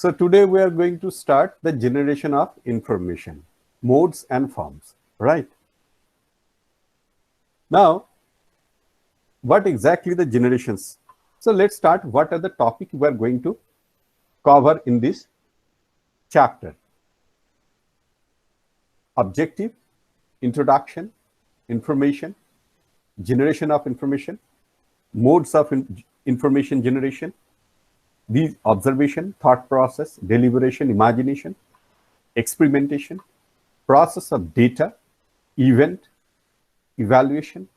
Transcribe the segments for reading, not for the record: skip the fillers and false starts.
So today we are going to start the generation of information, modes and forms, right? Now, what exactly the generations? So let's start. What are the topic we are going to cover in this chapter? Objective, introduction, information, generation of information, modes of information generation, these observation, thought process, deliberation, imagination, experimentation, process of data, event, evaluation,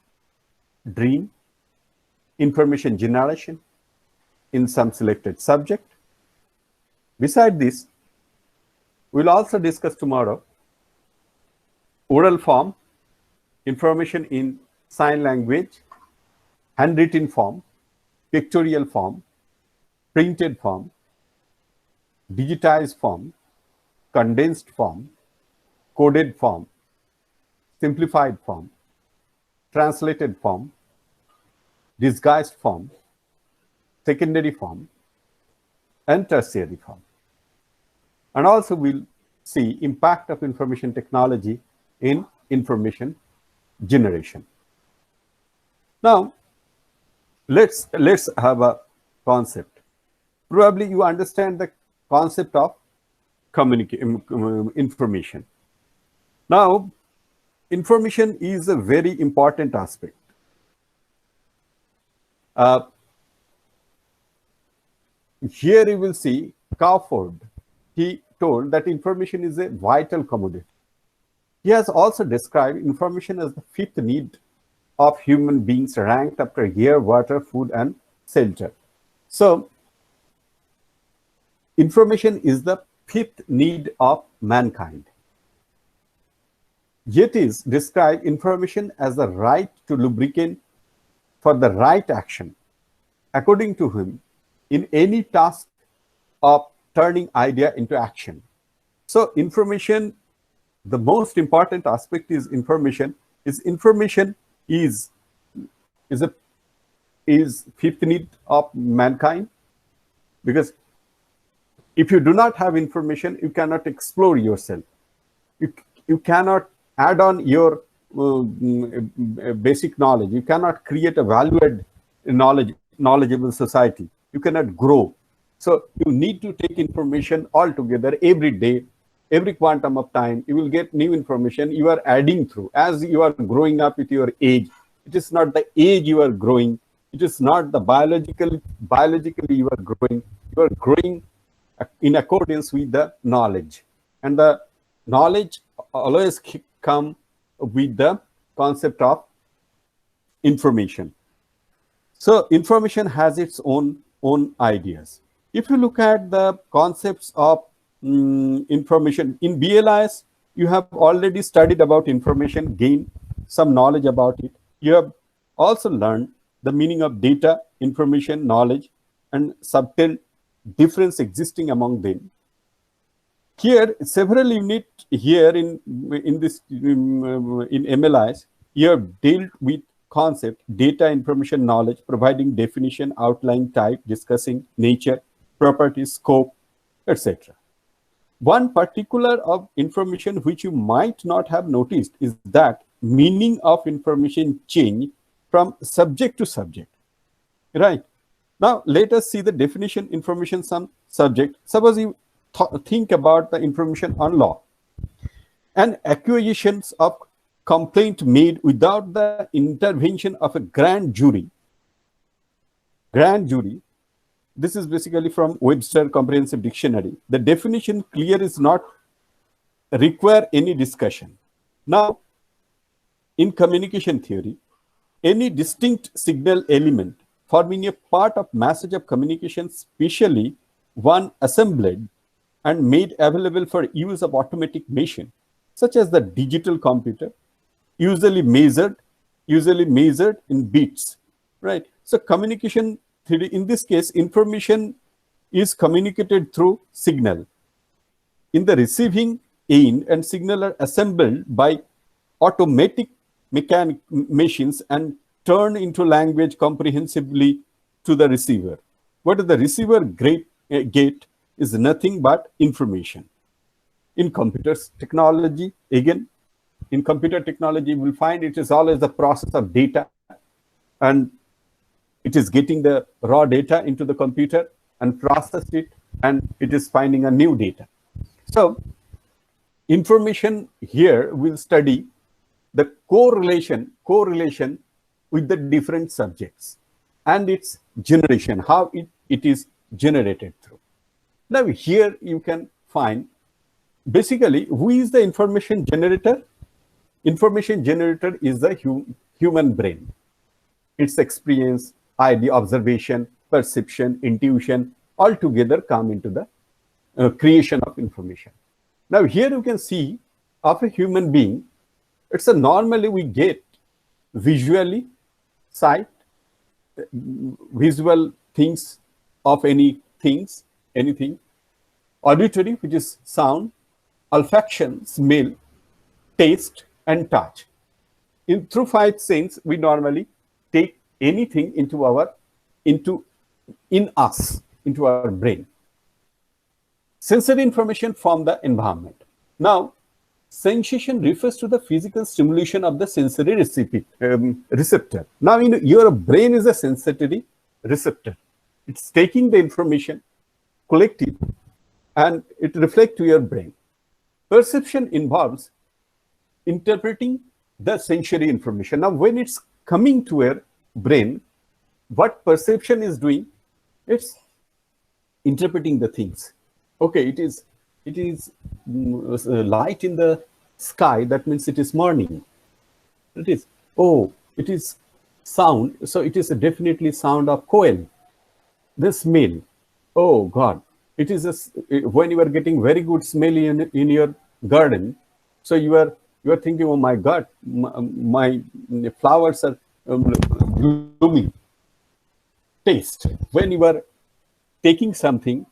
dream, information generation in some selected subject. Beside this, we'll also discuss tomorrow oral form, information in sign language, handwritten form, pictorial form, printed form, digitized form, condensed form, coded form, simplified form, translated form, disguised form, secondary form, and tertiary form. And also we'll see impact of information technology in information generation. Now, let's have a concept. Probably you understand the concept of information. Now, information is a very important aspect. Here you will see Crawford. He told that information is a vital commodity. He has also described information as the fifth need of human beings, ranked after air, water, food, and shelter. So, information is the fifth need of mankind. Yet is described information as the right to lubricant for the right action, according to him, in any task of turning idea into action. So information, the most important aspect is information is fifth need of mankind, because if you do not have information, you cannot explore yourself. You cannot add on your basic knowledge. You cannot create a valued knowledgeable society. You cannot grow. So you need to take information altogether every day, every quantum of time. You will get new information. You are adding through as you are growing up with your age. It is not the age you are growing. It is not the biologically you are growing. You are growing in accordance with the knowledge, and the knowledge always come with the concept of information. So information has its own ideas. If you look at the concepts of information in BLIS, you have already studied about information, gained some knowledge about it. You have also learned the meaning of data, information, knowledge, and subtle difference existing among them. Here, several units here in MLIS, you have dealt with concept, data, information, knowledge, providing definition, outline, type, discussing nature, properties, scope, etc. One particular of information which you might not have noticed is that meaning of information change from subject to subject, right? Now, let us see the definition, information, some subject. Suppose you think about the information on law and accusations of complaint made without the intervention of a grand jury. Grand jury, this is basically from Webster Comprehensive Dictionary. The definition clear is not require any discussion. Now, in communication theory, any distinct signal element forming a part of message of communication, specially one assembled and made available for use of automatic machine, such as the digital computer, usually measured in bits, right? So communication theory, in this case, information is communicated through signal. In the receiving end, and signal are assembled by automatic machines and turned into language comprehensively to the receiver. What does the receiver get? is nothing but information. In computer technology, again, in computer technology, you will find it is always the process of data, and it is getting the raw data into the computer and process it, and it is finding a new data. So information here will study the correlation with the different subjects and its generation, how it is generated through. Now here you can find basically who is the information generator. Information generator is the human brain. Its experience, idea, observation, perception, intuition, all together come into the creation of information. Now here you can see of a human being, it's a normally we get visually, sight, visual things of anything, auditory, which is sound, olfaction, smell, taste, and touch. Through five senses, we normally take anything into our brain. Sensory information from the environment. Now, sensation refers to the physical stimulation of the sensory receptor. Now, your brain is a sensory receptor. It's taking the information, collect it, and it reflects to your brain. Perception involves interpreting the sensory information. Now, when it's coming to your brain, what perception is doing? It's interpreting the things. Okay, it is light in the sky. That means it is morning. It is, oh, it is sound. So it is definitely sound of coil. The smell. Oh God, it is when you are getting very good smell in your garden. So you are thinking, oh my God, my flowers are blooming. Taste. When you are taking something,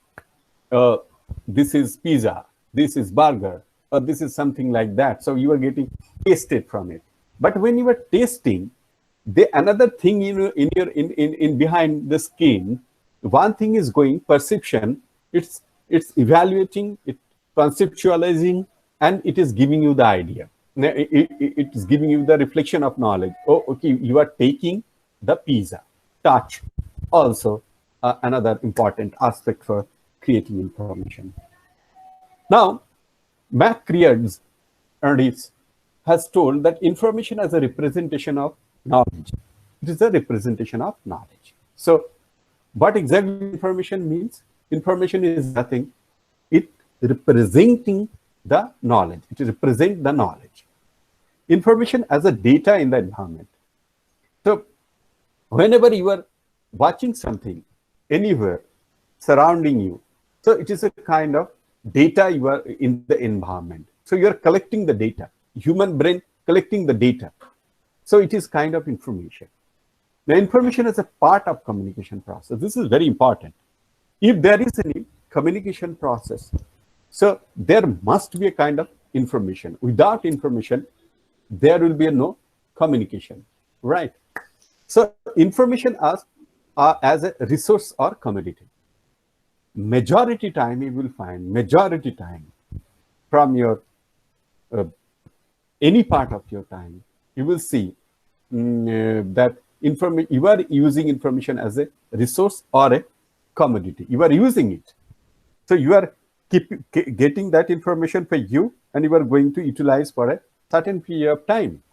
this is pizza, this is burger, or this is something like that. So you are getting tasted from it. But when you are tasting, another thing in behind the skin, one thing is going perception. It's evaluating, it conceptualizing, and it is giving you the idea. It is giving you the reflection of knowledge. Oh, okay, you are taking the pizza. Touch, also another important aspect for creating information. Now, McCready has told that information as a representation of knowledge. It is a representation of knowledge. So, what exactly information means? Information is nothing. It representing the knowledge. It represents the knowledge. Information as a data in the environment. So, whenever you are watching something anywhere surrounding you, so it is a kind of data you are in the environment. So you are collecting the data, human brain collecting the data. So it is kind of information. The information is a part of communication process. This is very important. If there is any communication process, so there must be a kind of information. Without information, there will be no communication, right? So information as a resource or commodity. Majority time you will find, from your any part of your time, you will see that you are using information as a resource or a commodity. You are using it. So you are getting that information for you, and you are going to utilize for a certain period of time.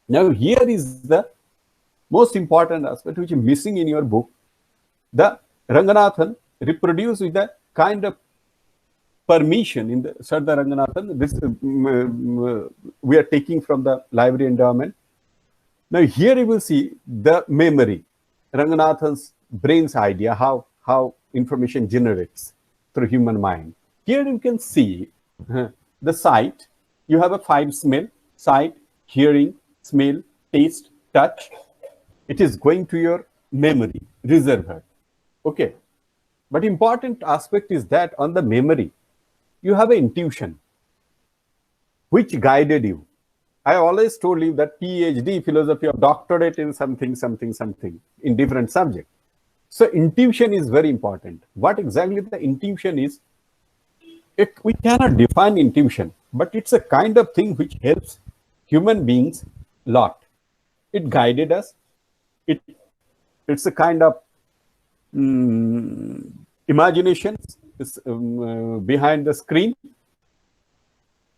Now here is the most important aspect which is missing in your book. The Ranganathan reproduced with a kind of permission in the Sardar Ranganathan. This we are taking from the library endowment. Now here you will see the memory, Ranganathan's brain's idea, how information generates through human mind. Here you can see the sight. You have a five smell: sight, hearing, smell, taste, touch. It is going to your memory reservoir. Okay. But important aspect is that on the memory, you have an intuition which guided you. I always told you that PhD, philosophy of doctorate in something in different subject. So intuition is very important. What exactly the intuition is, we cannot define intuition, but it's a kind of thing which helps human beings a lot. It guided us. It's a kind of imagination behind the screen.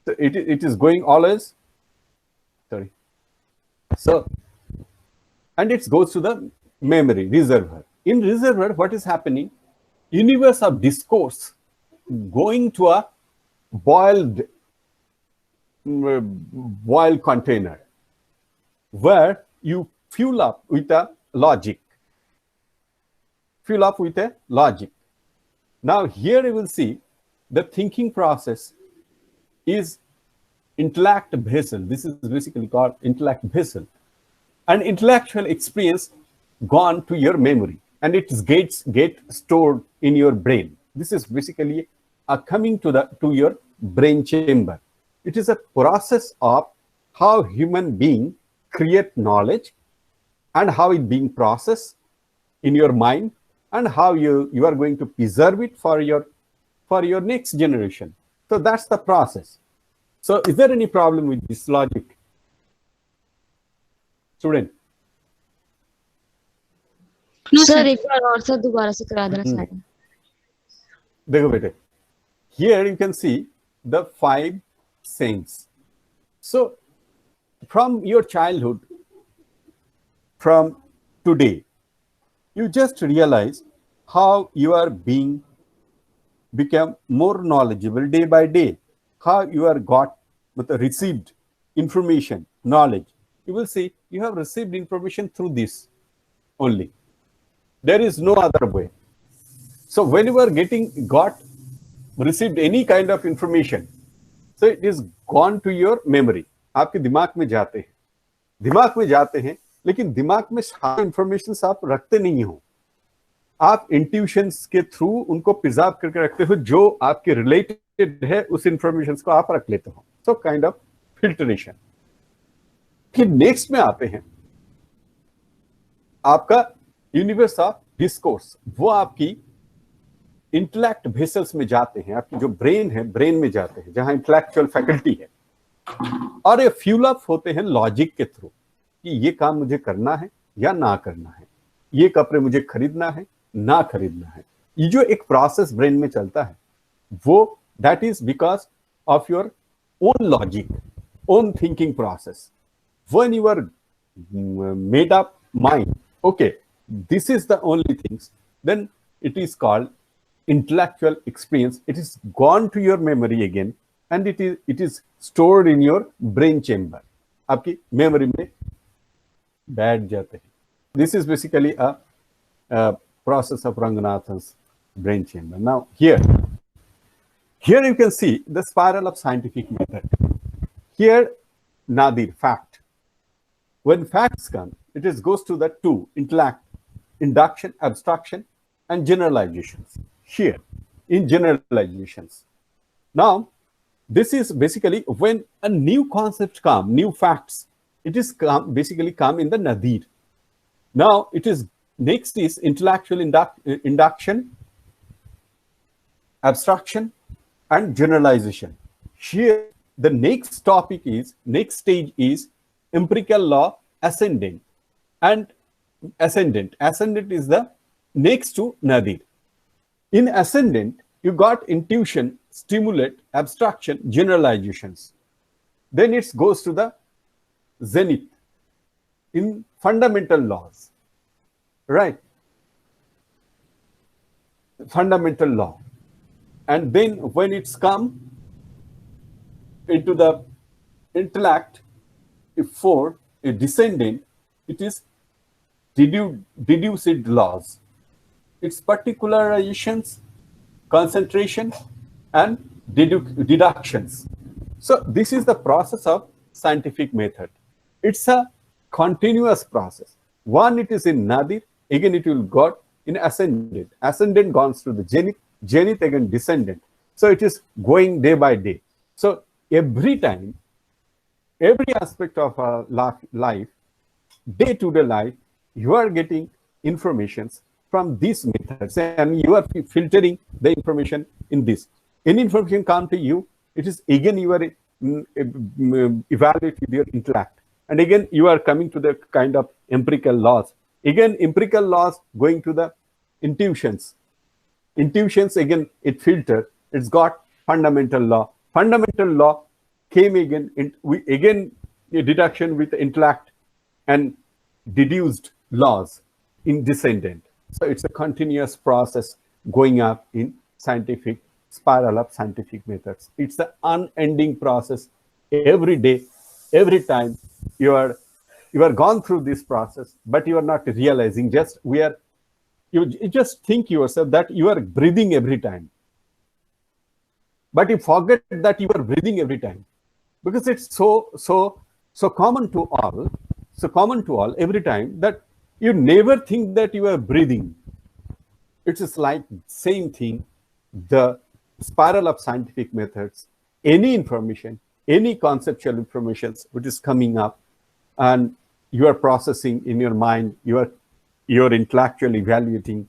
So it is going always. Sorry. So, and it goes to the memory reservoir. In reservoir, what is happening? Universe of discourse going to a boiled container where you fuel up with a logic. Now here you will see the thinking process is intellect vessel. This is basically called intellect vessel. And intellectual experience gone to your memory, and it get stored in your brain. This is basically coming to your brain chamber. It is a process of how human being create knowledge and how it being processed in your mind, and how you are going to preserve it for your next generation. So that's the process. So is there any problem with this logic, student? No, sir, एक बार और sir दोबारा से करा देना सारे. देखो बेटे, here you can see the 5 senses. So from your childhood, from today, you just realize how you are become more knowledgeable day by day, how you are received information, knowledge. You will see you have received information through this only. There is no other way. So when you are received any kind of information, so it is gone to your memory. आपके दिमाग में जाते हैं, लेकिन दिमाग में सारे information आप रखते नहीं हो. आप इंट्यूशंस के थ्रू उनको प्रिजर्व करके रखते हो, जो आपके रिलेटेड है उस इंफॉर्मेशन को आप रख लेते हो. So kind of filtration. फिर नेक्स्ट में आते हैं आपका यूनिवर्स ऑफ डिस्कोर्स. वो आपकी इंटेलेक्ट वेसल्स में जाते हैं, आपकी जो ब्रेन है, ब्रेन में जाते हैं, जहां इंटेलेक्चुअल फैकल्टी है, और ये फ्यूल अप होते हैं लॉजिक के थ्रू कि ये काम मुझे करना है या ना करना है, ये कपड़े मुझे खरीदना है ना खरीदना है. ये जो एक प्रोसेस ब्रेन में चलता है, वो that is because of your own logic, own thinking process. When you are made up mind, okay, this is the only things, then it is called intellectual experience. It is gone to your memory again, and it is stored in your brain chamber. आपकी memory में बैठ जाते हैं. This is basically a process of Ranganathan's brain chamber. Now here you can see the spiral of scientific method. Here, Nadir, fact. When facts come, it goes to the 2, intellect, induction, abstraction, and generalizations. Here, in generalizations. Now, this is basically when a new concept come, new facts, it is basically come in the Nadir. Now, next is intellectual induction, abstraction, and generalization. Here, the next stage is empirical law ascendant. And ascendant is the next to Nadir. In ascendant, you got intuition, stimulate, abstraction, generalizations. Then it goes to the zenith in fundamental laws, right? Fundamental law. And then when it's come into the intellect, for a descendant, it is deduced laws. Its particularizations, concentration, and deductions. So this is the process of scientific method. It's a continuous process. One, it is in Nadir, again it will go in ascendant. Ascendant goes to the zenith again descendant. So it is going day by day. So every time, every aspect of our life, day-to-day life, you are getting informations from these methods, and you are filtering the information in this. Any information come to you, it is again you are evaluate with your intellect, and again you are coming to the kind of empirical laws. Again, empirical laws going to the intuitions. Intuitions again it filter. It's got fundamental law. Fundamental law came again again a deduction with intellect and deduced laws in descendant. So it's a continuous process going up in scientific spiral of scientific methods. It's an unending process. Every day, every time you are gone through this process, but you are not realizing. You just think yourself that you are breathing every time, but you forget that you are breathing every time, because it's so common to all, every time, that you never think that you are breathing. It is like same thing, the spiral of scientific methods. Any information, any conceptual information which is coming up, and you are processing in your mind, you are intellectual evaluating,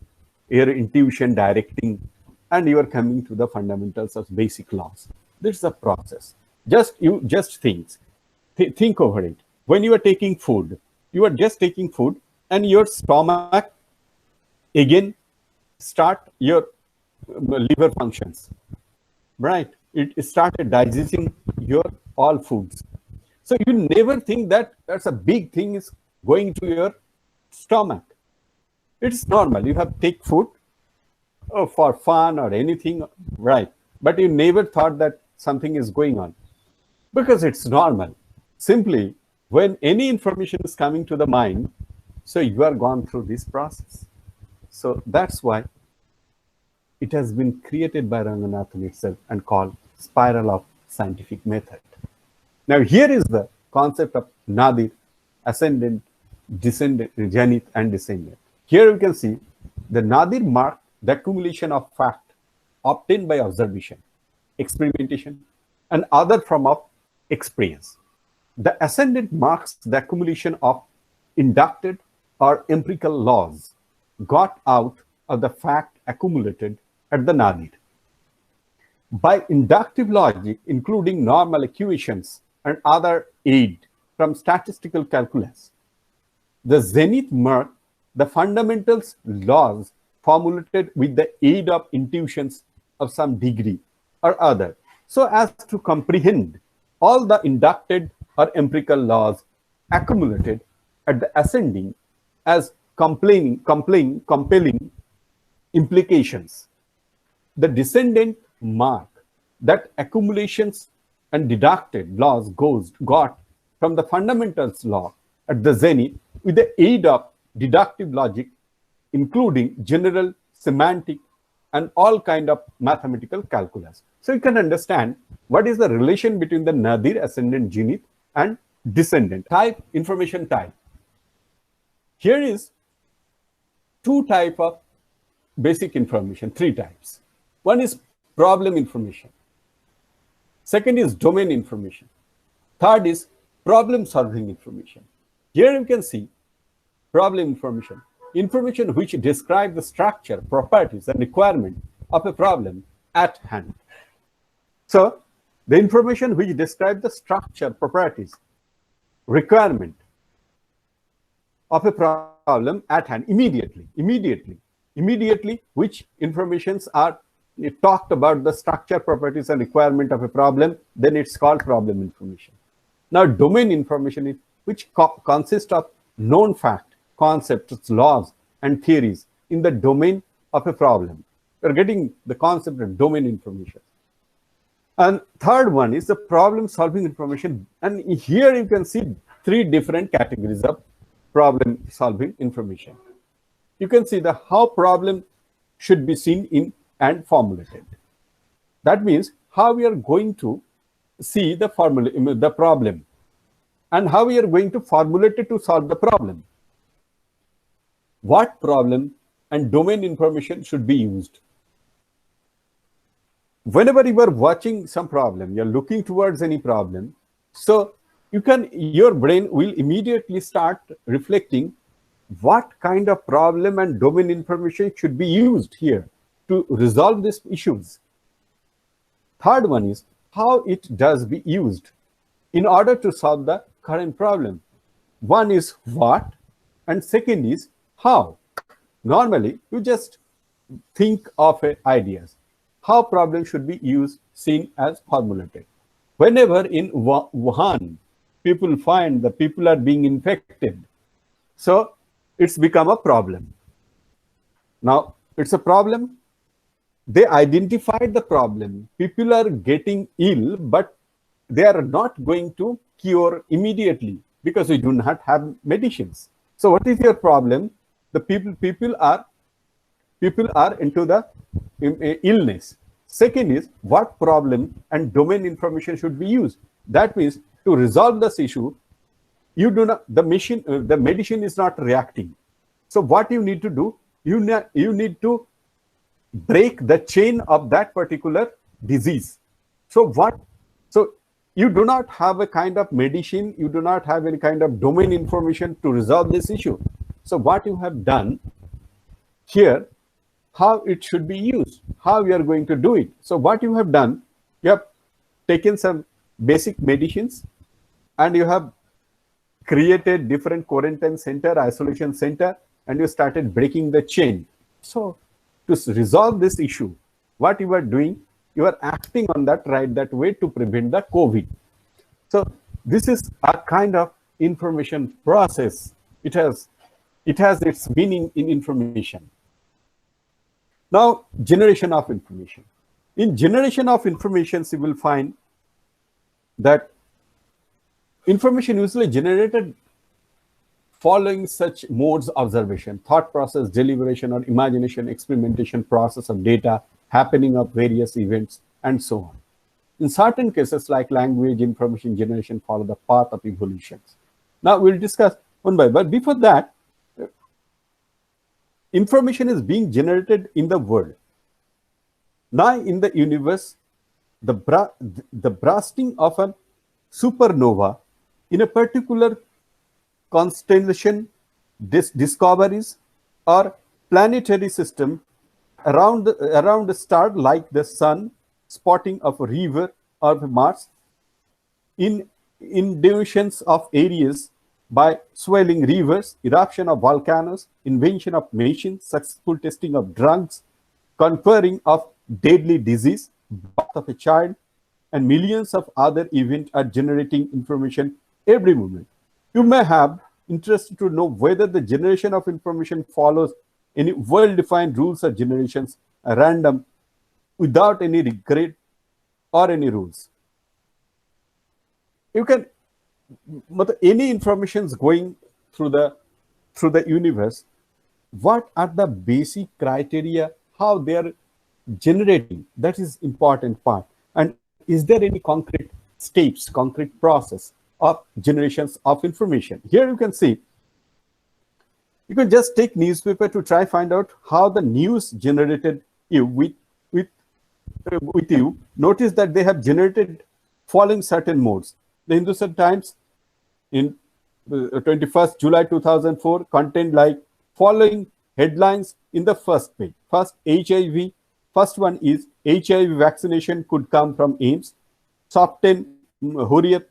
your intuition directing, and you are coming to the fundamentals of basic laws. This is a process. Just think over it. When you are taking food, you are just taking food, and your stomach again start your liver functions, right? It started digesting your all foods. So you never think that that's a big thing is going to your stomach. It's normal. You have to take food for fun or anything, right? But you never thought that something is going on, because it's normal. Simply, when any information is coming to the mind, so you are gone through this process. So that's why it has been created by Ranganathan itself and called spiral of scientific method. Now here is the concept of nadir, ascendant, descendant, zenith, and descendant. Here you can see the nadir mark the accumulation of fact obtained by observation, experimentation, and other form of experience. The ascendant marks the accumulation of inducted or empirical laws got out of the fact accumulated at the nadir. By inductive logic, including normal equations and other aid from statistical calculus, the zenith mark the fundamentals laws formulated with the aid of intuitions of some degree or other, so as to comprehend all the inducted or empirical laws accumulated at the ascending as compelling implications. The descendant mark that accumulations and deducted laws got from the fundamentals law at the zenith with the aid of deductive logic, including general, semantic, and all kind of mathematical calculus. So you can understand what is the relation between the nadir, ascendant, zenith, and descendant. Type, information type. Here is two types of basic information, three types. One is problem information. Second is domain information. Third is problem solving information. Here you can see problem information. Information which describe the structure, properties, and requirement of a problem at hand. So the information which describe the structure, properties, requirement of a problem at hand immediately, which informations are talked about the structure, properties, and requirement of a problem, then it's called problem information. Now domain information is which consists of known fact, concepts, laws, and theories in the domain of a problem. We're getting the concept of domain information. And third one is the problem solving information. And here you can see three different categories of problem solving information. You can see the how problem should be seen in and formulated. That means how we are going to see the problem, and how we are going to formulate it to solve the problem. What problem and domain information should be used. Whenever you are watching some problem, you're looking towards any problem, so your brain will immediately start reflecting what kind of problem and domain information should be used here to resolve these issues. Third one is how it does be used in order to solve the current problem. One is what, and second is how. Normally, you just think of ideas. How problem should be used, seen as formulated. Whenever in Wuhan, people find that people are being infected, so it's become a problem. Now, it's a problem. They identified the problem. People are getting ill, but they are not going to cure immediately because we do not have medicines. So what is your problem? The people are into the illness. Second is what problem and domain information should be used. That means to resolve this issue, you do not, the medicine is not reacting. So what you need to do, you need to break the chain of that particular disease. So you do not have a kind of medicine, you do not have any kind of domain information to resolve this issue. So what you have done here, how it should be used, how we are going to do it. So what you have done, you have taken some basic medicines and you have created different quarantine center, isolation center, and you started breaking the chain. So to resolve this issue, what you are doing, you are acting on that way to prevent the COVID. So this is a kind of information process. It has its meaning in information. Now, generation of information. In generation of information, you will find that information usually generated following such modes: observation, thought process, deliberation, or imagination, experimentation, process of data, happening of various events, and so on. In certain cases, like language information generation, follow the path of evolutions. Now, we'll discuss one by one. But before that, information is being generated in the world. Now, in the universe, the bursting of a supernova in a particular constellation, discoveries or planetary system around a star like the sun, spotting of a river or Mars, in inundations of areas by swelling rivers, eruption of volcanoes, invention of machines, successful testing of drugs, conquering of deadly disease, birth of a child, and millions of other events are generating information every moment. You may have interest to know whether the generation of information follows any well-defined rules or generations, random, without any regret or any rules. You can, any information is going through the universe. What are the basic criteria, how they are generating? That is important part. And is there any concrete steps, concrete process of generations of information? Here you can see, you can just take newspaper to try find out how the news generated you with you. Notice that they have generated following certain modes. The Hindustan Times in 21st July 2004 contained like following headlines in the first page. First, HIV. First one is HIV vaccination could come from AIMS. Soften Hurriyat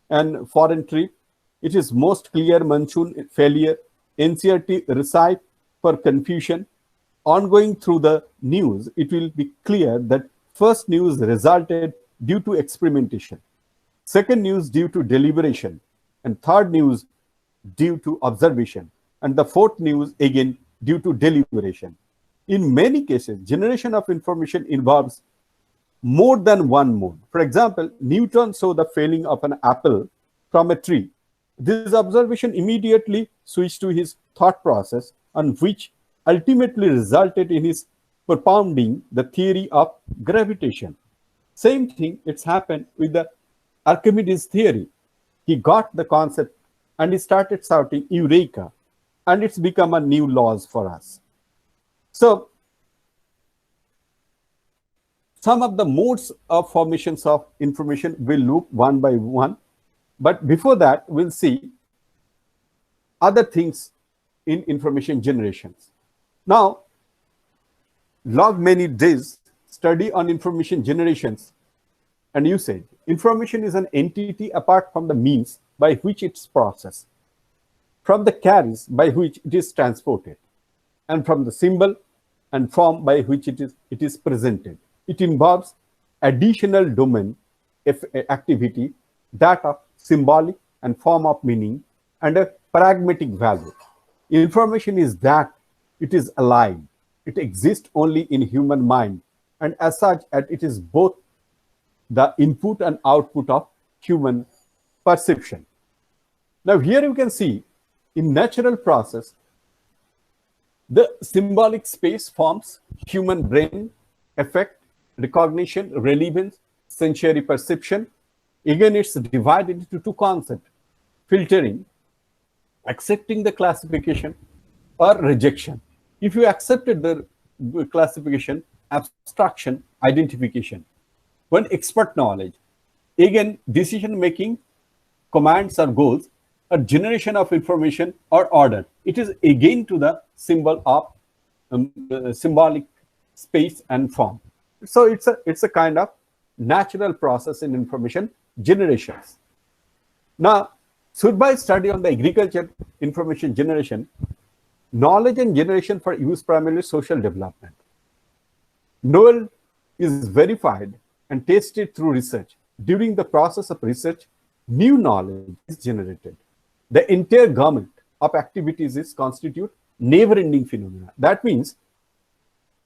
and foreign trip. It is most clear monsoon failure. NCRT recipe for confusion. Ongoing through the news, it will be clear that first news resulted due to experimentation. Second news due to deliberation. And third news due to observation. And the fourth news again due to deliberation. In many cases, generation of information involves more than one mode. For example, Newton saw the falling of an apple from a tree. This observation immediately switched to his thought process, on which ultimately resulted in his propounding the theory of gravitation. Same thing, it's happened with the Archimedes theory. He got the concept and he started shouting Eureka, and it's become a new laws for us. So some of the modes of formations of information will look one by one. But before that, we'll see other things in information generations. Now, log many days study on information generations and usage. Information is an entity apart from the means by which it's processed, from the carriers by which it is transported, and from the symbol and form by which it is presented. It involves additional domain activity, that of symbolic and form of meaning, and a pragmatic value. Information is that it is alive. It exists only in human mind, and as such, it is both the input and output of human perception. Now, here you can see in natural process, the symbolic space forms human brain, affect, recognition, relevance, sensory perception. Again, it's divided into two concepts: filtering, accepting the classification, or rejection. If you accepted the classification, abstraction, identification. When expert knowledge, again, decision making, commands or goals, a generation of information or order. It is again to the symbol of symbolic space and form. So it's a kind of natural process in information generations. Now, Surbai study on the agriculture information generation, knowledge and generation for use primarily social development. Knowledge is verified and tested through research. During the process of research, new knowledge is generated. The entire gamut of activities is constitute never-ending phenomena. That means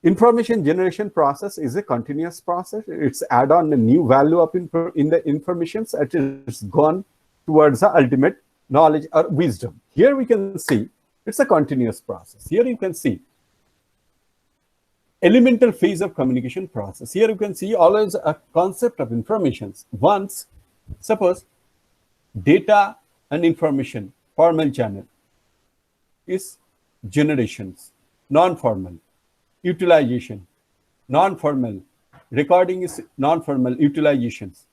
information generation process is a continuous process. It's add on a new value of in the informations. It is gone towards the ultimate knowledge or wisdom. Here we can see it's a continuous process. Here you can see elemental phase of communication process. Here you can see always a concept of informations. Once, suppose data and information, formal channel is generations, non-formal, utilization, non-formal, recording is non-formal, utilizations,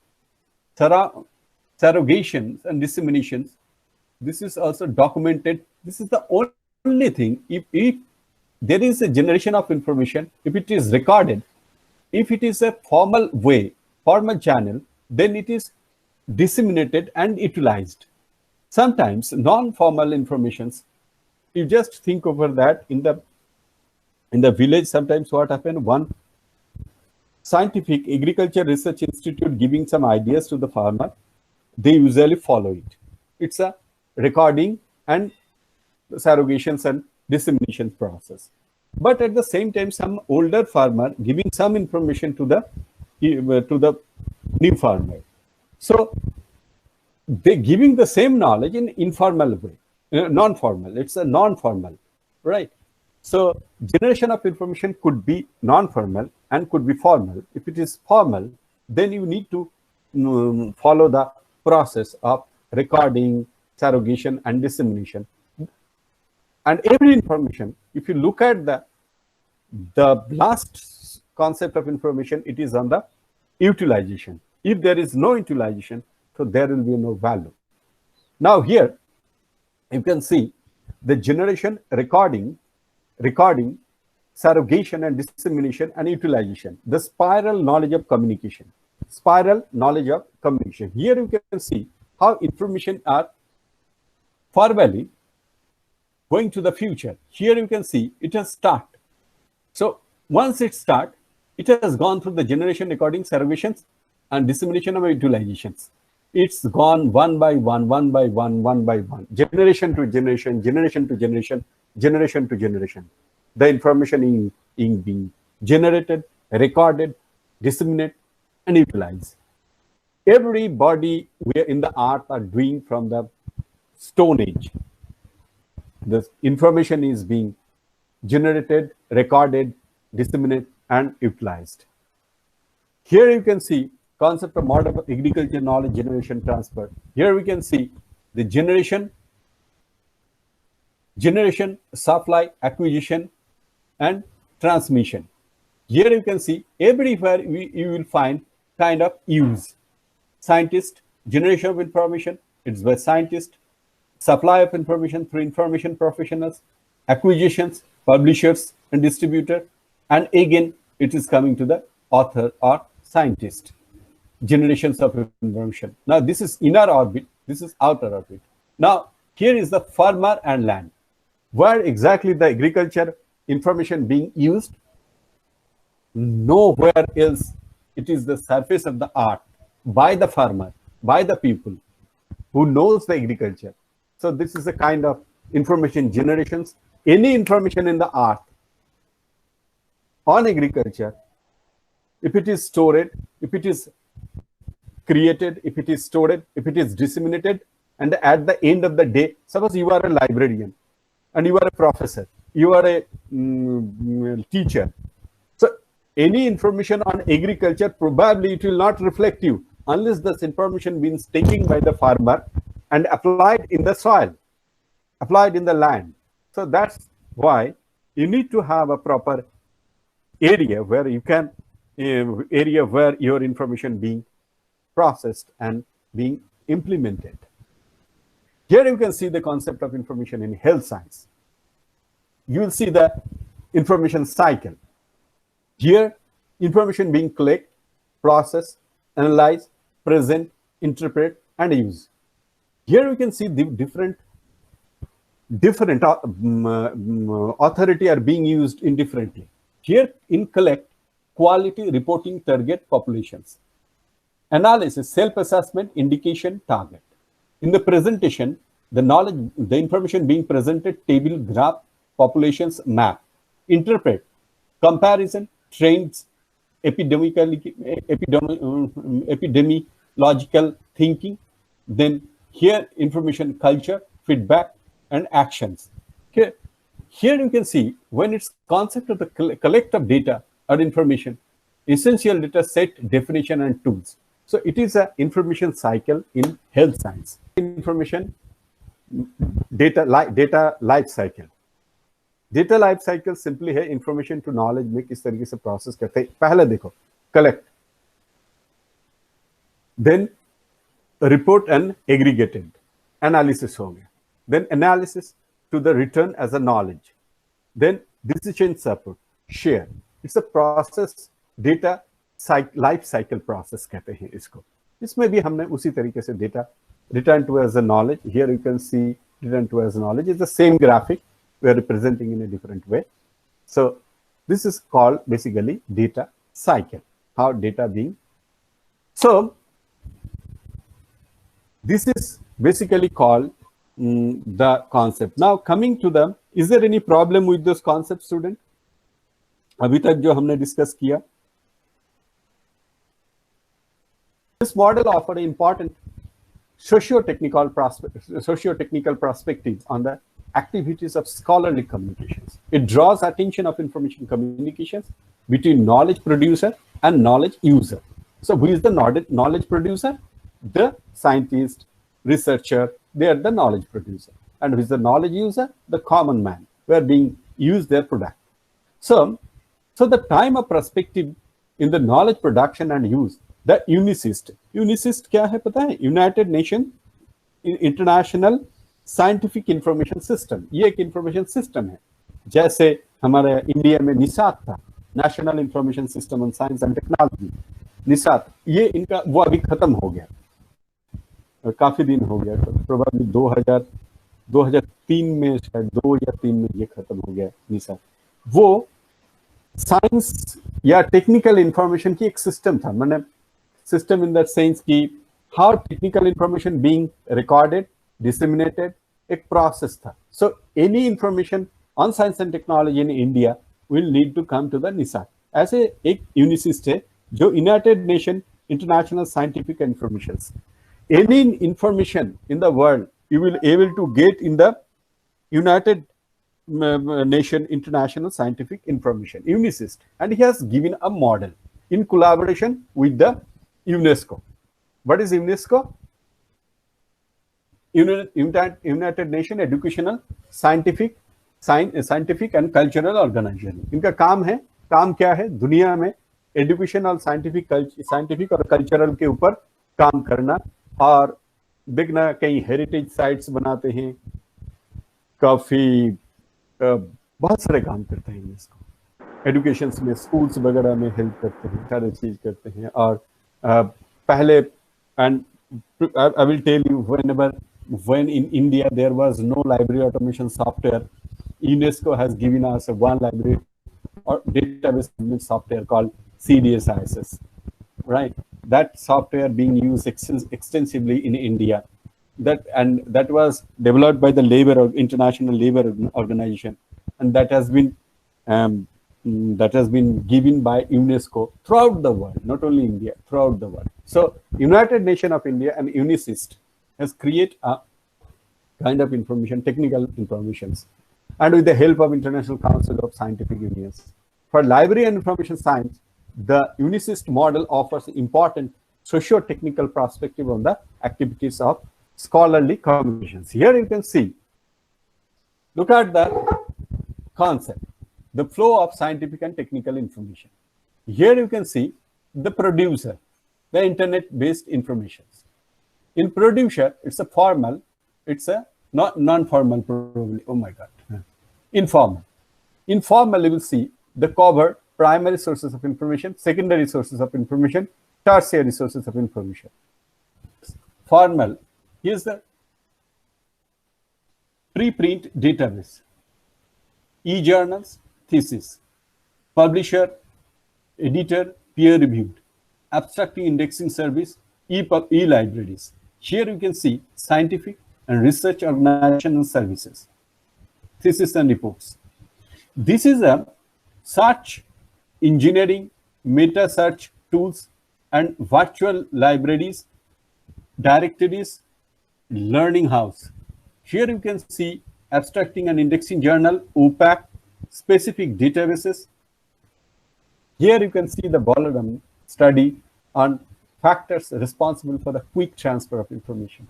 surrogations and disseminations. This is also documented. This is the only thing. If there is a generation of information, if it is recorded, if it is a formal way, formal channel, then it is disseminated and utilized. Sometimes non-formal informations, you just think over that in the village, sometimes what happened, one scientific agriculture research institute giving some ideas to the farmer, they usually follow it. It's a recording and surrogations and dissemination process. But at the same time, some older farmer giving some information to the new farmer. So they giving the same knowledge in informal way, non-formal. It's a non-formal, right? So generation of information could be non-formal and could be formal. If it is formal, then you need to follow the process of recording, surrogation, and dissemination. And every information, if you look at the last concept of information, it is on the utilization. If there is no utilization, so there will be no value. Now here, you can see the generation, recording, surrogation and dissemination and utilization, the spiral knowledge of communication. Spiral knowledge of communication. Here you can see how information are formally going to the future. Here you can see it has start. So once it start, it has gone through the generation, recording, surrogations, and dissemination of utilizations. It's gone one by one, generation to generation, generation to generation, generation to generation. The information is being generated, recorded, disseminated, and utilized. Everybody in the art are doing from the Stone Age. The information is being generated, recorded, disseminated, and utilized. Here you can see concept of modern agriculture knowledge generation transfer. Here we can see the generation, supply, acquisition, and transmission. Here you can see everywhere you will find kind of use. Scientist, generation of information, it's by scientist, supply of information through information professionals, acquisitions, publishers and distributor, and again it is coming to the author or scientist. Generations of information. Now this is inner orbit, this is outer orbit. Now here is the farmer and land. Where exactly the agriculture information being used? Nowhere else. It is the surface of the earth by the farmer, by the people who knows the agriculture. So this is a kind of information generations. Any information in the earth on agriculture, if it is stored, if it is created, if it is stored, if it is disseminated, and at the end of the day, suppose you are a librarian and you are a professor, you are a teacher. So any information on agriculture, probably it will not reflect you unless this information being taken by the farmer and applied in the soil, applied in the land. So that's why you need to have a proper area where you can, area where your information being processed and being implemented. Here you can see the concept of information in health science. You will see the information cycle. Here, information being collected, processed, analyzed, present, interpret, and use. Here we can see the different authority are being used indifferently. Here in collect, quality reporting target populations. Analysis, self-assessment, indication, target. In the presentation, the knowledge, the information being presented, table, graph, populations, map. Interpret, comparison, trends, epidemiological thinking. Then here information culture, feedback, and actions. Okay. Here you can see when it's concept of the collect of data or information, essential data set, definition, and tools. So it is an information cycle in health science. Information data life cycle. Data life cycle simply है information to knowledge में किस तरीके से process करते हैं. पहले देखो collect, then report and aggregated, analysis हो गया, then analysis to the return as a knowledge, then decision support, share. It's a process, data life cycle process कहते हैं इसको. इसमें भी हमने उसी तरीके से data return to as a knowledge. Here you can see return to as knowledge is the same graphic we are representing in a different way. So this is called basically data cycle, how data being. So this is basically called the concept. Now coming to them, is there any problem with those concepts, student? अभी तक जो हमने discuss किया. This model offered important socio-technical perspectives on the activities of scholarly communications. It draws attention of information communications between knowledge producer and knowledge user. So who is the knowledge producer? The scientist, researcher, they are the knowledge producer. And who is the knowledge user? The common man, who are being used their product. So the time of perspective in the knowledge production and use, the UNICIST. UNICIST क्या है पता है? United Nations International Scientific Information System. ये एक information system है. जैसे हमारे India में निसात था, National Information System on Science and Technology. निसात, ये इनका वो अभी खत्म हो गया. काफी दिन हो गया. Probably 2003 में शायद 2 या 3 में ये खत्म हो गया निसात. वो साइंस या टेक्निकल इंफॉर्मेशन की एक सिस्टम था. मैंने system in that sense कि how technical information being recorded, disseminated, एक process था. So any information on science and technology in India will need to come to the NISAT. ऐसे एक UNICIST है जो United Nations International Scientific Information. Any information in the world you will able to get in the United Nations International Scientific Information, UNICIST, and he has given a model in collaboration with the UNESCO. What is UNESCO? United Nations Educational Scientific and Cultural Organization. इनका काम क्या है? दुनिया में education और scientific और cultural के ऊपर काम करना और देखना कई हेरिटेज साइट्स बनाते हैं, काफी बहुत सारे काम करता है यूनेस्को। एजुकेशन में, स्कूल्स वगैरह में हेल्प करते हैं, सारे चीज करते हैं। और पहले, and I will tell you, when in India there was no library automation software, UNESCO has given us one library or database software called CDSISS, right? That software being used extensively in India. That was developed by the International Labor Organization, and um, that has been given by UNESCO throughout the world, not only India, throughout the world. So United Nations of India and UNICIST has created a kind of information, technical informations, and with the help of International Council of Scientific Unions. For library and information science, the UNICIST model offers important socio-technical perspective on the activities of scholarly communications. Here you can see, look at the concept, the flow of scientific and technical information. Here you can see the producer, the internet-based information. In producer, it's a formal, it's a not non-formal probably. Oh my God. Informal. Informal, you will see the cover primary sources of information, secondary sources of information, tertiary sources of information. Formal, here's the preprint database, e-journals, thesis, publisher, editor, peer-reviewed, abstracting indexing service, e-libraries. Here you can see scientific and research organization and services, thesis and reports. This is a search engineering, meta search tools, and virtual libraries, directories, learning house. Here you can see abstracting and indexing journal, OPAC, specific databases. Here you can see the Balaram study on factors responsible for the quick transfer of information.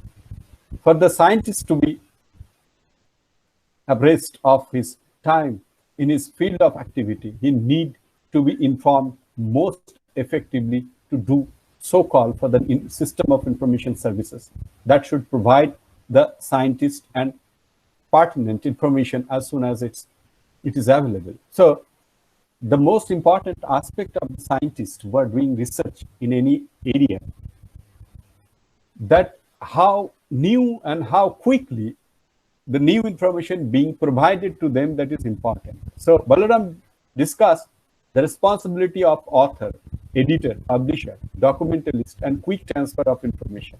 For the scientist to be abreast of his time in his field of activity, he need to be informed most effectively to do so-called for the system of information services that should provide the scientist and pertinent information as soon as it is available. So the most important aspect of the scientists who are doing research in any area, that how new and how quickly the new information being provided to them, that is important. So Balaram discussed the responsibility of author, editor, publisher, documentalist, and quick transfer of information.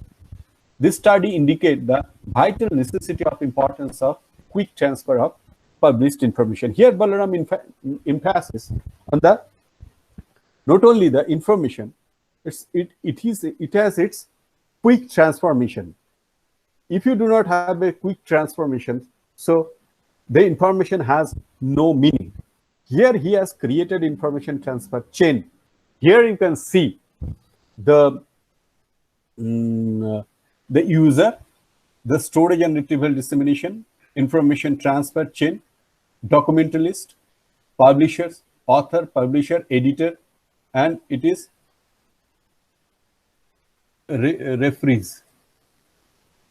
This study indicates the vital necessity of importance of quick transfer of published information. Here Balaram emphasis on the not only the information, it has its quick transformation. If you do not have a quick transformation, so the information has no meaning. Here he has created information transfer chain. Here you can see the user, the storage and retrieval dissemination, information transfer chain, documentalist, publishers, author, publisher, editor, and it is referees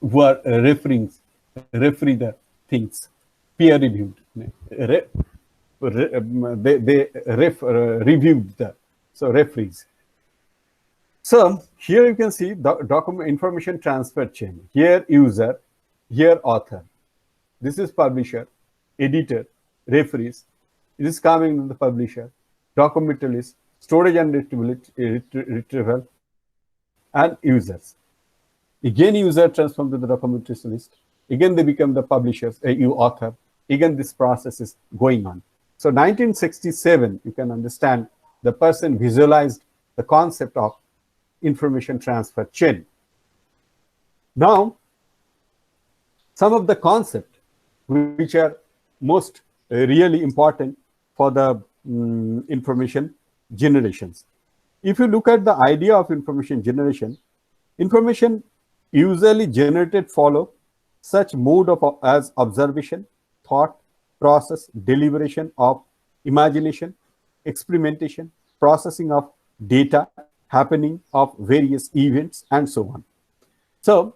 who are referee the things, peer reviewed. They reviewed the, so referees. So here you can see the document information transfer chain. Here user, here author. This is publisher, editor, referees. It is coming to the publisher, documentalist, storage and retrieval, and users. Again, user transformed to the documentalist list. Again, they become the publishers, author. Again, this process is going on. So 1967, you can understand, the person visualized the concept of information transfer chain. Now, some of the concepts which are most really important for the information generations. If you look at the idea of information generation, information usually generated follow such mode of as observation, thought, process, deliberation of imagination, experimentation, processing of data, happening of various events, and so on. So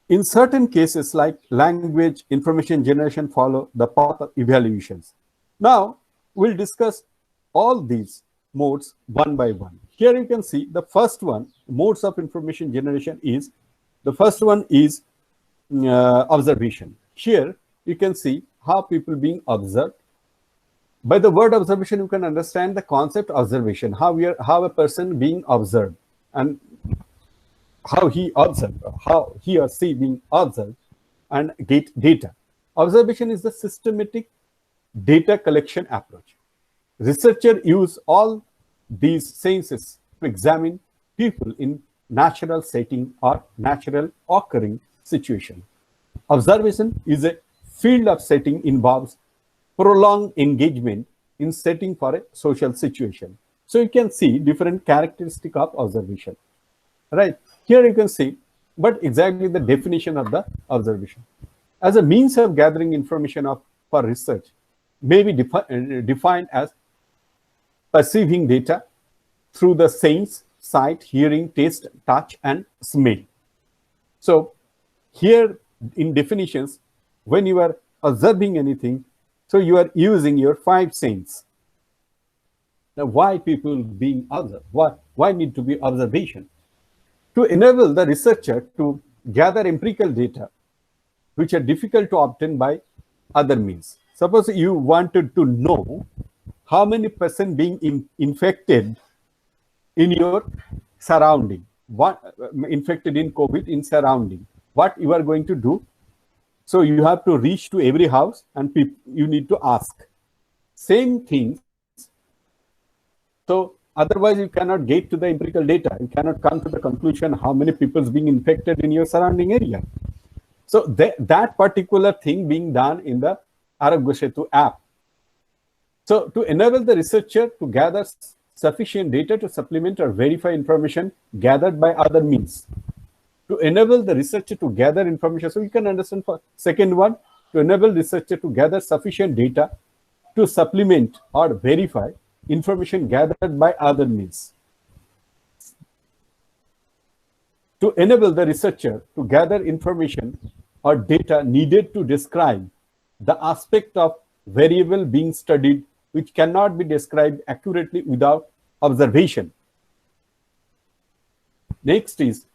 In certain cases, like language information generation, follow the path of evaluations. Now, we'll discuss all these modes one by one. Here you can see the first one, modes of information generation is, the first one is observation. Here you can see how people being observed. By the word observation, you can understand the concept observation, how a person being observed, and how he observed, how he or she being observed and get data. Observation is the systematic data collection approach. Researchers use all these senses to examine people in natural setting or natural occurring situation. Observation is a field of setting involves prolonged engagement in setting for a social situation. So you can see different characteristic of observation. Right, here you can see, but exactly the definition of the observation. As a means of gathering information for research may be defined as perceiving data through the sense, sight, hearing, taste, touch, and smell. So here in definitions, when you are observing anything, so you are using your five senses. Now, why people being observed? Why need to be observation? To enable the researcher to gather empirical data, which are difficult to obtain by other means. Suppose you wanted to know how many person being infected in your surrounding, infected in COVID in surrounding, what you are going to do? So you have to reach to every house and you need to ask. Same things. So otherwise, you cannot get to the empirical data. You cannot come to the conclusion how many people being infected in your surrounding area. So that particular thing being done in the Arogya Setu app. So to enable the researcher to gather sufficient data to supplement or verify information gathered by other means. To enable the researcher to gather information. So you can understand for second one, to enable researcher to gather sufficient data to supplement or verify information gathered by other means. To enable the researcher to gather information or data needed to describe the aspect of variable being studied which cannot be described accurately without observation. Next is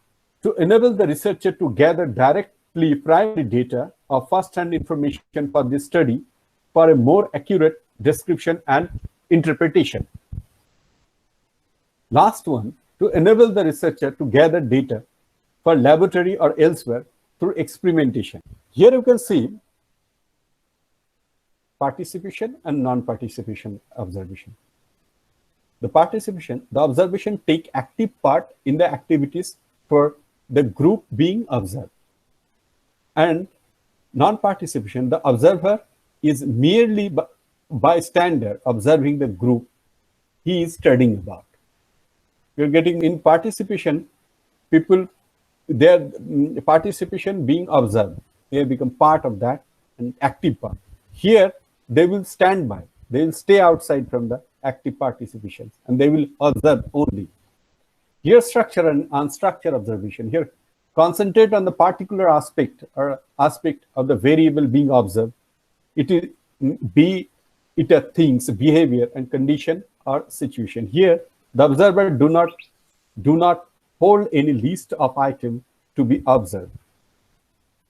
to enable the researcher to gather directly primary data or first-hand information for this study for a more accurate description and interpretation. Last one, to enable the researcher to gather data for laboratory or elsewhere through experimentation. Here you can see participation and non-participation observation. The participation, the observation take active part in the activities for the group being observed. And non-participation, the observer is merely bystander observing the group he is studying about. You're getting in participation, people, their participation being observed, they become part of that and active part. Here, they will stand by, they will stay outside from the active participation and they will observe only. Here, structure and unstructured observation. Here, concentrate on the particular aspect or aspect of the variable being observed. It is it a things, behavior, and condition or situation. Here, the observer do not hold any list of items to be observed.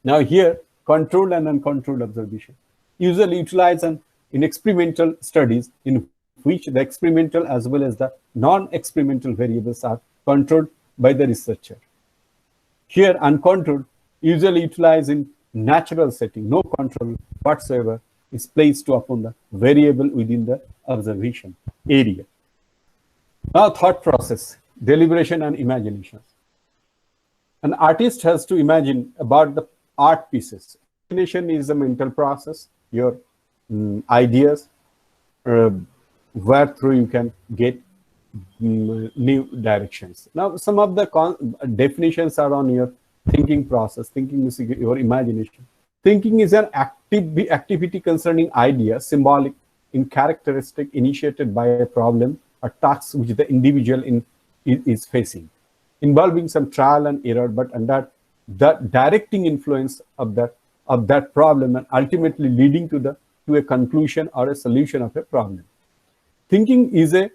Now here, controlled and uncontrolled observation. Usually utilized in experimental studies in which the experimental as well as the non-experimental variables are controlled by the researcher. Here, uncontrolled, usually utilized in natural setting, no control whatsoever is placed upon the variable within the observation area. Now, thought process, deliberation and imagination. An artist has to imagine about the art pieces. Imagination is a mental process, your ideas, where through you can get new directions. Now, some of the definitions are on your thinking process. Thinking is your imagination. Thinking is an activity concerning idea, symbolic in characteristic initiated by a problem or task which the individual is facing, involving some trial and error, but under the directing influence of that problem and ultimately leading to a conclusion or a solution of a problem. Thinking is a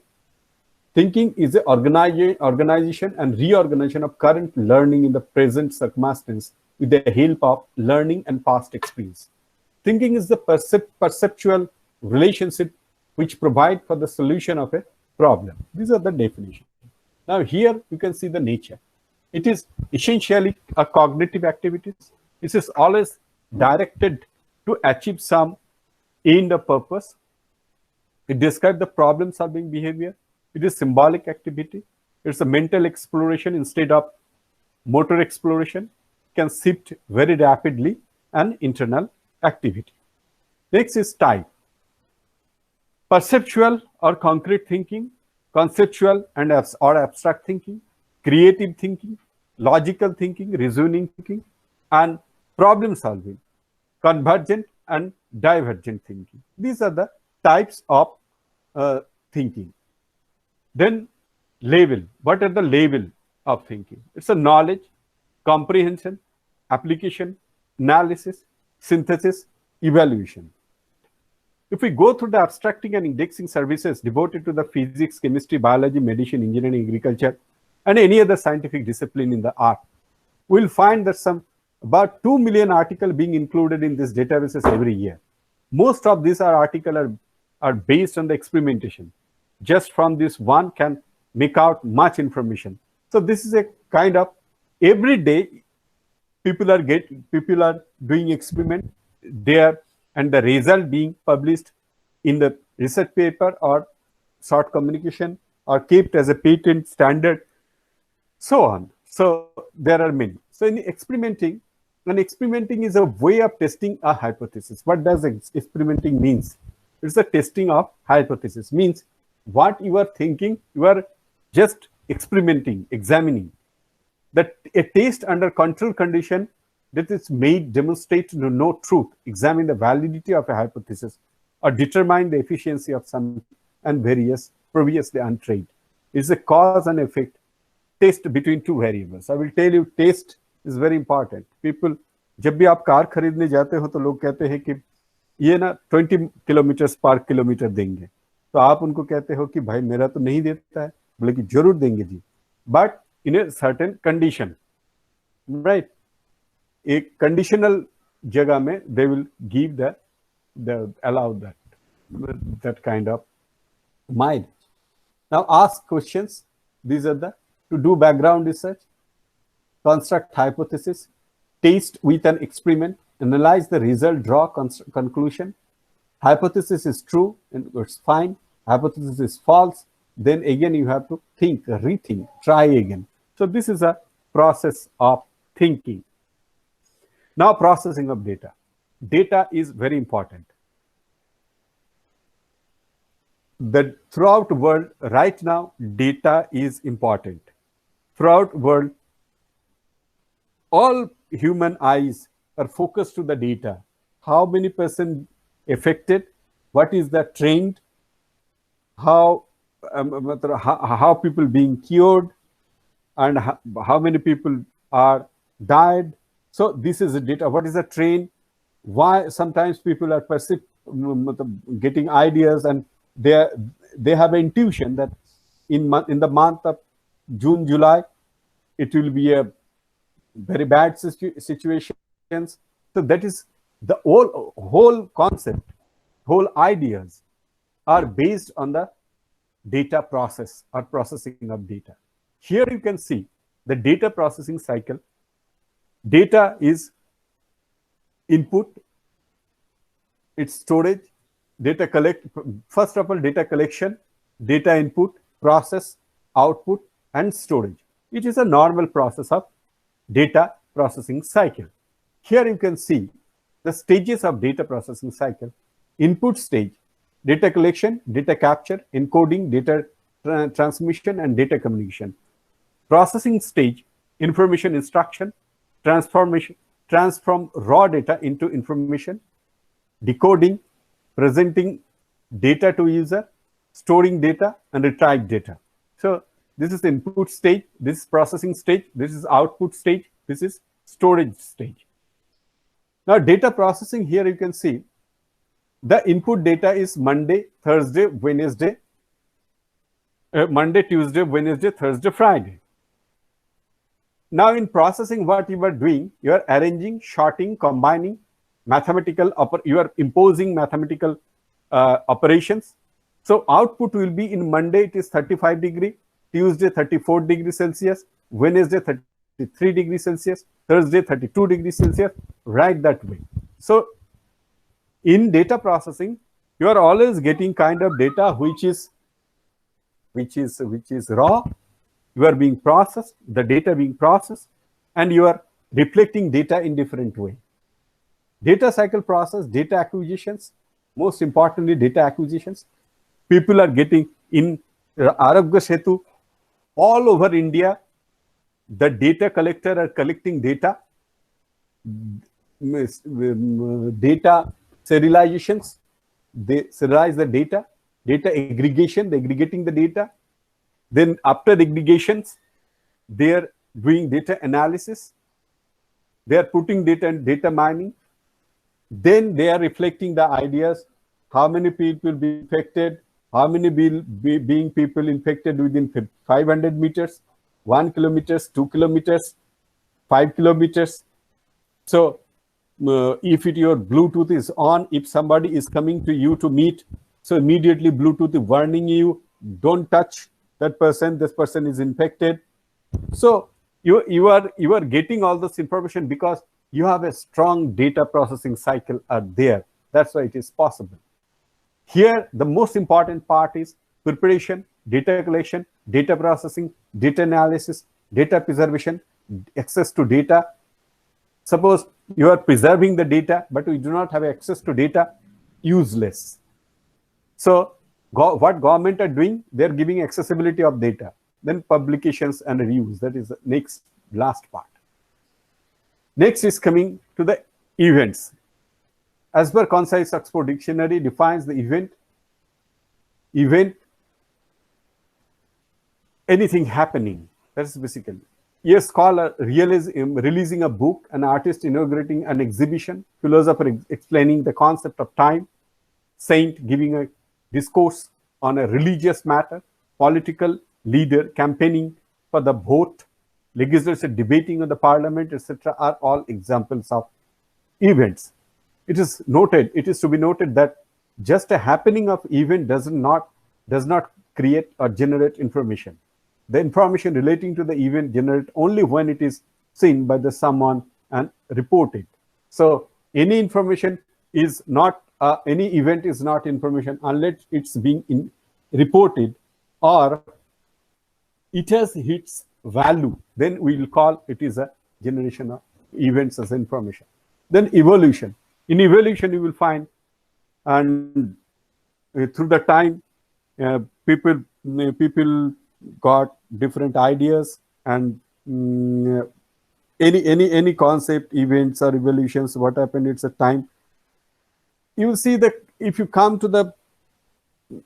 organization and reorganization of current learning in the present circumstance with the help of learning and past experience. Thinking is the perceptual relationship which provide for the solution of a problem. These are the definitions. Now here you can see the nature. It is essentially a cognitive activities. It is always directed to achieve some end of purpose. It describes the problem-solving behavior. It is symbolic activity. It's a mental exploration instead of motor exploration. Can shift very rapidly and internal activity. Next is type. Perceptual or concrete thinking, conceptual and or abstract thinking, creative thinking, logical thinking, reasoning thinking, and problem solving, convergent and divergent thinking. These are the types of thinking. Then label. What are the label of thinking? It's a knowledge, comprehension, application, analysis, synthesis, evaluation. If we go through the abstracting and indexing services devoted to the physics, chemistry, biology, medicine, engineering, agriculture, and any other scientific discipline in the art, we'll find that about 2 million articles being included in these databases every year. Most of these articles are based on the experimentation. Just from this one can make out much information. So this is a kind of every day people are doing experiment there, and the result being published in the research paper or short communication or kept as a patent standard, so on. So there are many. So in experimenting is a way of testing a hypothesis. What does experimenting means? It's a testing of hypothesis. Means what you are thinking, you are just experimenting, examining. That a test under control condition that is made demonstrate to know truth, examine the validity of a hypothesis, or determine the efficiency of some and various previously untried. It's a cause and effect test between two variables. I will tell you, test is very important. People, जब भी आप car खरीदने जाते हो तो लोग कहते हैं कि ये ना 20 किलोमीटर पर किलोमीटर देंगे, तो आप उनको कहते हो कि भाई मेरा तो नहीं देता है, बोले कि जरूर देंगे जी, but in a certain condition, right. एक कंडीशनल जगह में they will give the allow that kind of mileage. Now ask questions. These are to do background research, construct hypothesis, test with an experiment, analyze the result, draw conclusion. Hypothesis is true and it's fine. Hypothesis is false. Then again you have to think, rethink, try again. So this is a process of thinking. Now processing of data. Data is very important. That throughout the world right now, data is important. Throughout the world, all human eyes are focused to the data. How many percent affected? What is the trend? How people being cured, and how many people are died? So this is the data. What is the trend? Why sometimes people are getting ideas, and they have an intuition that in the month of June, July, it will be a very bad situations. So that is the whole concept, whole ideas are based on the data process or processing of data. Here you can see the data processing cycle. Data is input, it's storage, data first of all, data collection, data input, process, output, and storage. It is a normal process of data processing cycle. Here you can see the stages of data processing cycle. Input stage, data collection, data capture, encoding, data transmission, and data communication. Processing stage, information instruction, transform raw data into information, decoding, presenting data to user, storing data, and retrieve data. So this is the input stage, this is processing stage, this is output stage, this is storage stage. Now, data processing, here you can see the input data is Monday, Thursday, Wednesday, Monday, Tuesday, Wednesday, Thursday, Friday. Now, in processing, what you are doing, you are arranging, sorting, combining mathematical, you are imposing mathematical operations. So output will be in Monday, it is 35 degree, Tuesday 34 degrees Celsius, Wednesday 33 degrees Celsius, Thursday 32 degrees Celsius, right that way. So in data processing, you are always getting kind of data which is raw. You are being processed, the data being processed, and you are reflecting data in different way. Data cycle process, data acquisitions, most importantly, data acquisitions. People are getting in Arogya Setu all over India. The data collector are collecting data, data serializations. They serialize the data aggregation, they're aggregating the data. Then after aggregations, they're doing data analysis. They are putting data in data mining. Then they are reflecting the ideas, how many people be infected, how many being people infected within 500 meters, 1 kilometers, 2 kilometers, 5 kilometers. So if your Bluetooth is on, if somebody is coming to you to meet, so immediately Bluetooth is warning you, don't touch that person, this person is infected. So you are getting all this information because you have a strong data processing cycle there. That's why it is possible. Here, the most important part is preparation, data collection, data processing, data analysis, data preservation, access to data. Suppose you are preserving the data, but we do not have access to data, useless. So what government are doing, they're giving accessibility of data. Then publications and reviews, that is the last part. Next is coming to the events. As per Concise Oxford Dictionary defines the event, anything happening. That's basically. A scholar releasing a book, an artist inaugurating an exhibition, philosopher explaining the concept of time, saint giving a discourse on a religious matter, political leader campaigning for the vote, legislature debating on the parliament, etc., are all examples of events. It is to be noted that just a happening of event does not create or generate information. The information relating to the event generate only when it is seen by someone and reported. So any information is not any event is not information unless it's being reported or it has its value. Then we will call it is a generation of events as information. Then evolution. In evolution, you will find, and through the time, people got different ideas, and any concept, events or evolutions, what happened, it's a time. You will see that if you come to the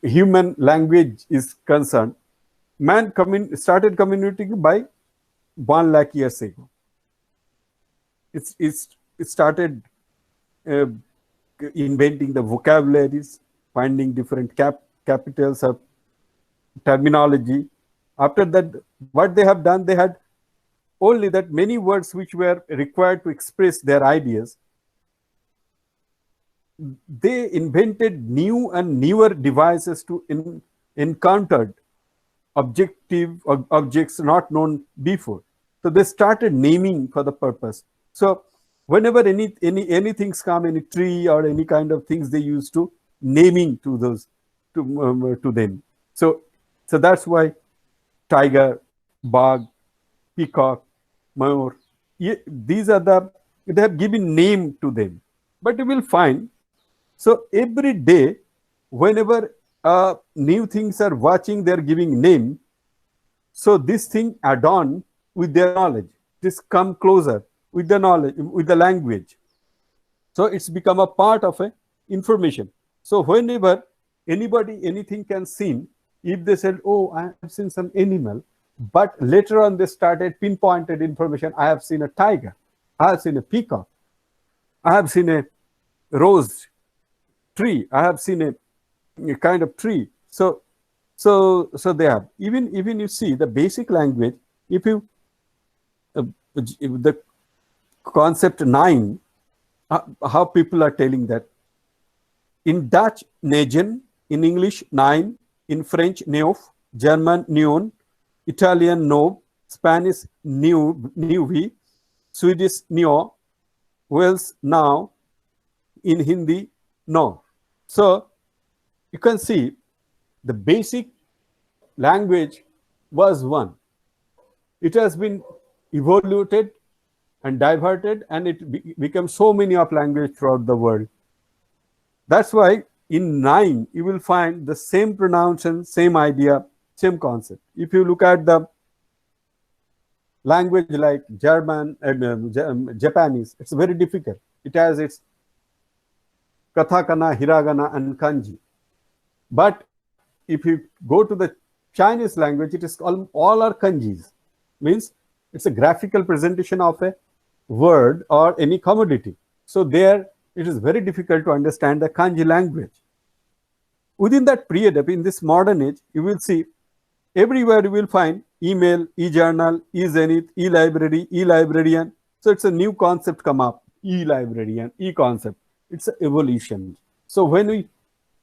human language is concerned, man started communicating by 1 lakh years ago. It started inventing the vocabularies, finding different capitals of terminology. After that, what they have done, they had only that many words which were required to express their ideas. They invented new and newer devices to encounter objects not known before. So they started naming for the purpose. So whenever anything come, any tree or any kind of things, they used to naming to those to them. So that's why tiger, bug, peacock, mayur, these are they have given name to them. But you will find, so every day, whenever new things are watching, they're giving name. So this thing add on with their knowledge. This come closer with the knowledge, with the language. So it's become a part of a information. So whenever anything can seen, if they said, oh, I have seen some animal, but later on they started pinpointed information, I have seen a tiger, I have seen a peacock. I have seen a rose tree. I have seen a kind of tree. So they have, even you see the basic language. If you if the concept nine, how people are telling that in Dutch negen, in English nine, in French neuf, German neun, Italian nob, Spanish nuvi, Swedish neo, Welsh now, in Hindi no. So you can see the basic language was one. It has been evolved and diverted, and it becomes so many of language throughout the world. That's why in nine you will find the same pronunciation, same idea, same concept. If you look at the language like German, Japanese, it's very difficult. It has its katakana, hiragana, and kanji. But if you go to the Chinese language, it is all are kanjis. Means it's a graphical presentation of a word or any commodity. So there it is very difficult to understand the kanji language. Within that period, in this modern age, you will see everywhere you will find email, e-journal, e-zenith, e-library, e-librarian. So it's a new concept come up, e-librarian, e-concept. It's an evolution. So when we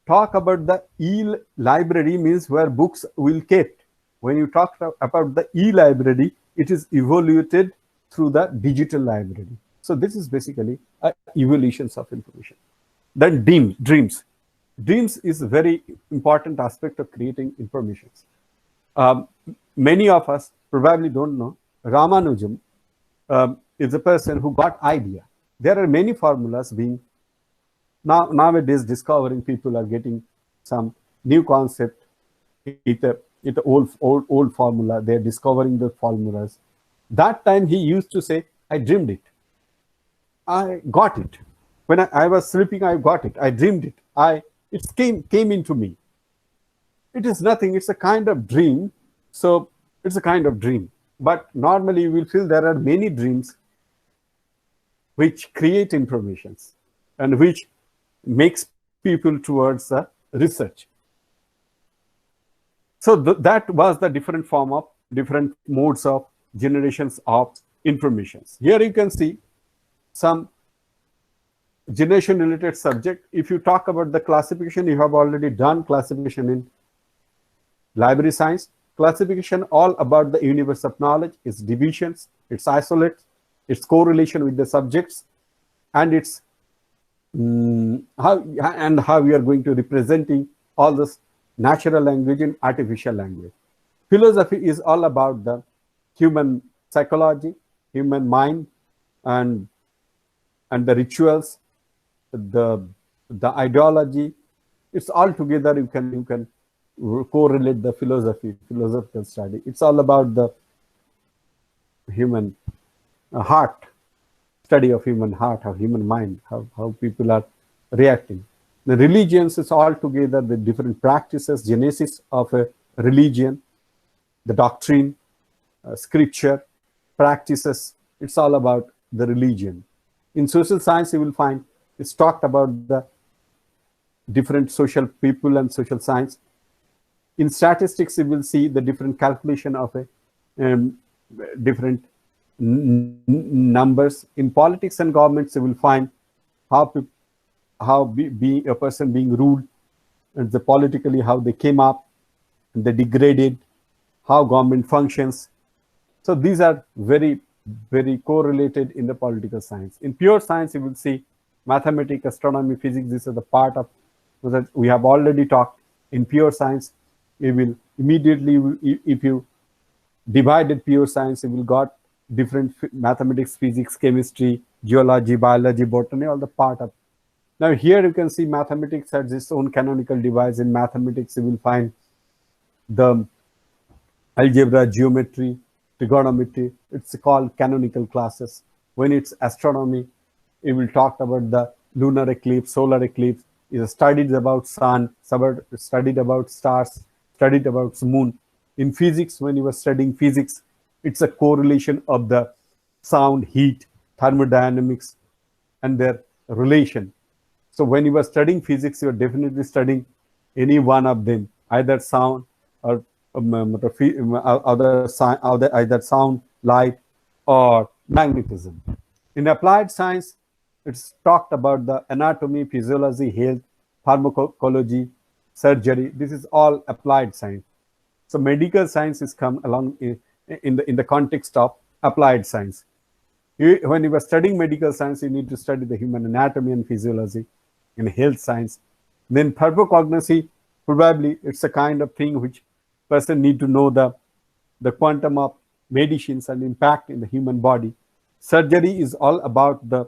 talk about the e-library, means where books will kept. When you talk about the e-library, it is evolved through the digital library. So this is basically evolutions of information. Then dreams. Dreams is a very important aspect of creating information. Many of us probably don't know Ramanujan is a person who got idea. There are many formulas being nowadays discovering. People are getting some new concept. It's old formula. They're discovering the formulas. That time he used to say, I dreamed it. I got it. When I was sleeping, I got it. I dreamed it. It came into me. It is nothing. It's a kind of dream. So it's a kind of dream. But normally you will feel there are many dreams which create informations and which makes people towards research. So that was the different form of different modes of generations of informations. Here you can see some generation related subject. If you talk about the classification, you have already done classification in library science. Classification all about the universe of knowledge, its divisions, its isolates, its correlation with the subjects, and its how we are going to representing all this natural language and artificial language. Philosophy is all about the human psychology, human mind, and the rituals, the ideology. It's all together. You can correlate the philosophical study. It's all about the human heart, study of human heart, of human mind, how people are reacting. The religions is all together, the different practices, genesis of a religion, the doctrine, scripture, practices. It's all about the religion. In social science, you will find it's talked about the different social people and social science. In statistics, you will see the different calculation of a different numbers. In politics and governments, you will find how being a person being ruled, and the politically how they came up, and they degraded, how government functions. So these are very, very correlated in the political science. In pure science, you will see mathematics, astronomy, physics. These are the part of that we have already talked. In pure science, you will immediately, if you divided pure science, you will got different mathematics, physics, chemistry, geology, biology, botany, all the part of. Now here you can see mathematics has its own canonical device. In mathematics, you will find the algebra, geometry, trigonometry. It's called canonical classes. When it's astronomy, it will talk about the lunar eclipse, solar eclipse. It studied about sun, studied about stars, studied about moon. In physics, when you were studying physics, it's a correlation of the sound, heat, thermodynamics, and their relation. So when you are studying physics, you are definitely studying any one of them, either sound or either sound, light, or magnetism. In applied science, it's talked about the anatomy, physiology, health, pharmacology, surgery. This is all applied science. So medical science is come along in the context of applied science. When you are studying medical science, you need to study the human anatomy and physiology. In health science, then pharmacognosy, probably it's a kind of thing which person need to know the quantum of medicines and impact in the human body. Surgery is all about the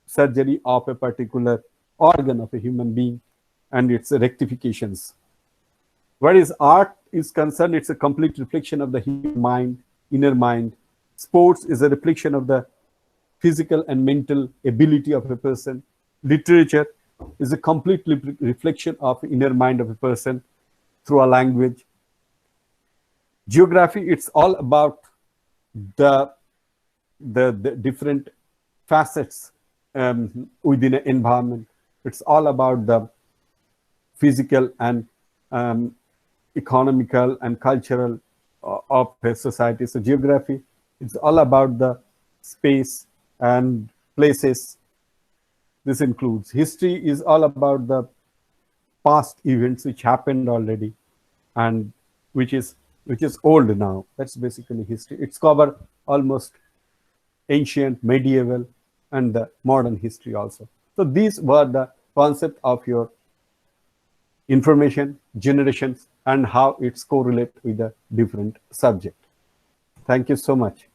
surgery of a particular organ of a human being and its rectifications. Whereas art is concerned, it's a complete reflection of the human mind, inner mind. Sports is a reflection of the physical and mental ability of a person. Literature is a complete reflection of the inner mind of a person through a language. Geography, it's all about the different facets within an environment. It's all about the physical and economical and cultural of a society. So geography, it's all about the space and places. This includes history, is all about the past events which happened already and which is old now. That's basically history. It's cover almost ancient, medieval, and the modern history also. So these were the concept of your information generations and how it's correlate with the different subject. Thank you so much.